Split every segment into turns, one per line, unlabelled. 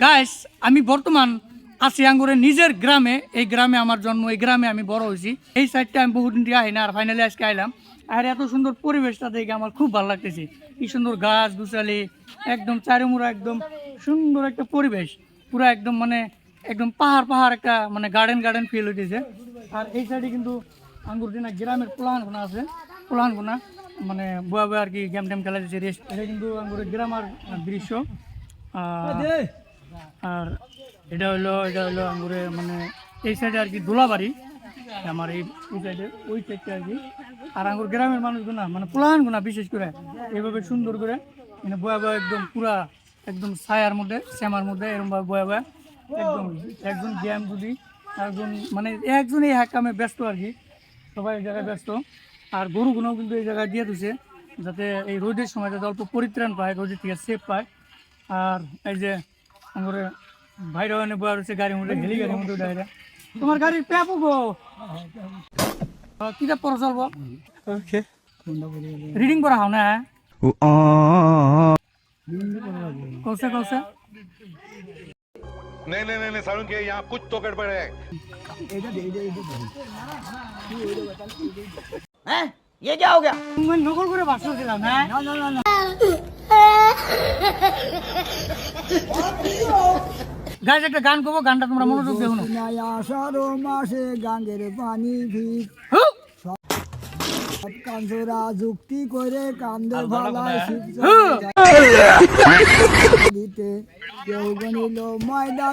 Guys আমি বর্তমান আছি আঙ্গুরের নিজের গ্রামে। এই গ্রামে আমার জন্ম, এই গ্রামে আমি বড় হয়েছি। এই সাইডটা আমি বহুদিন দিয়ে আই না, আর ফাইনালি আজকে আইলাম। আর এত সুন্দর পরিবেশটা দেখে আমার খুব ভালো লাগতেছে। কি সুন্দর গাছ গুছালি, একদম চারিমুরা একদম সুন্দর একটা পরিবেশ, পুরো একদম মানে একদম পাহাড় পাহাড় একটা মানে গার্ডেন গার্ডেন ফিল হইতেছে। আর এই সাইডে কিন্তু আঙ্গুর দিনা গ্রামের পোলানগুনা আছে, পোলানগুনা মানে বয়া বয়া আর কি গেম টেম খেলা দিচ্ছে রেস্ট। এটা কিন্তু আঙ্গুরের গ্রামের দৃশ্য। আর এটা হলো আঙ্গুরে মানে এই সাইডে আর কি দোলাবাড়ি আমার এই সাইডে, ওই সাইডটা আর কি। আর আঙ্গুর গ্রামের মানুষগুনা মানে পোলানগুনা বিশেষ করে এইভাবে সুন্দর করে মানে বয়া বয়া একদম পুরা একদম ছায়ার মধ্যে শ্যামার মধ্যে এরকমভাবে বয়া বয়া একদম একজন জ্যাম যদি একজন মানে একজন এই কামে ব্যস্ত আর কি, সবাই এই জায়গায় ব্যস্ত। আর গরুগুলোও কিন্তু এই জায়গায় দিয়ে দিছে যাতে এই রোদের সময় যাতে অল্প পরিত্রাণ পায়, রোদের থেকে সেফ পায়। আর এই যে আমাদের ভাইরা ওখানে বয়া রয়েছে গাড়ির মধ্যে, হেলি গাড়ির মধ্যে উঠে। তোমার গাড়ির প্যাপ গো কিটা পড়া চলবো রিডিং করা হও না কৌশে কৌশে
नहीं नहीं नहीं सारुण के यहाँ कुछ तो गड़बड़ है।
हैं? ये क्या हो गया?
তুমি নকল করে ভাষণ দিলাম না গাইজ একটা গান করবো, গানটা তোমরা মনোযোগ দেখো না।
আষাঢ় মাসে গাঙ্গের পানি ভিড় সব কাঞ্চরা যুক্তি করে কান্দে ভালায় দিতে কেউ গনিল ময়দা।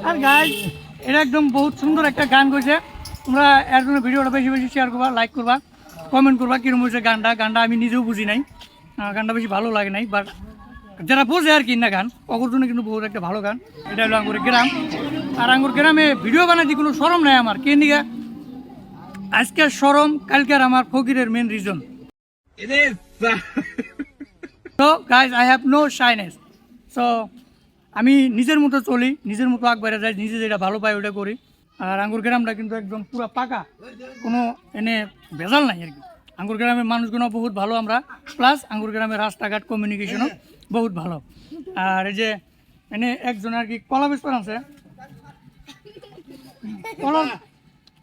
আর গাইজ এটা একদম বহুত সুন্দর একটা গান করেছে। তোমরা এর জন্য ভিডিওটা বেশি বেশি শেয়ার করবা, লাইক করবা, কমেন্ট করবা কিরকম হয়েছে গানটা আমি নিজেও বুঝি নাই, গানটা বেশি ভালো লাগে নাই, বাট যারা বোঝে আর কি না গান অকর জন্য কিন্তু বহুত একটা ভালো গান। এটা হলো আঙ্গুরের গ্রাম। আর আঙ্গুর গ্রামে ভিডিও বানাতে কোনো শরম নাই আমার, কে নিগা আজকের শরম কালকের আমার ফকিরের main reason. So guys I have no shyness. সো আমি নিজের মতো চলি, নিজের মতো আগবাড়ে যাই, নিজে যেটা ভালো পাই ওটা করি। আর আঙ্গুর গ্রামটা কিন্তু একদম পুরো পাকা, কোনো এনে ভেজাল নাই আর কি। আঙ্গুর গ্রামের মানুষগুলো বহুত ভালো আমরা, প্লাস আঙ্গুর গ্রামের রাস্তাঘাট কমিউনিকেশনও বহুত ভালো। আর এই যে এনে একজন আর কি কলা বেচপার আছে,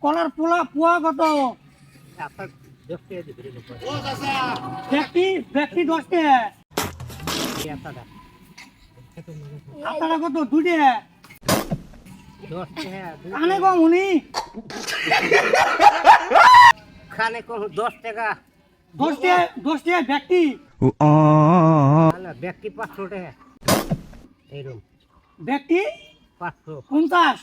কলার পোলা পোয়া কত ব্যক্তি 10 টাকা, আপনারা কত 2 টাকা কানে কম উনি
खाने को 10 টাকা
10 টাকা ব্যক্তি
ব্যক্তি 500 টাকা এরকম
ব্যক্তি
500
50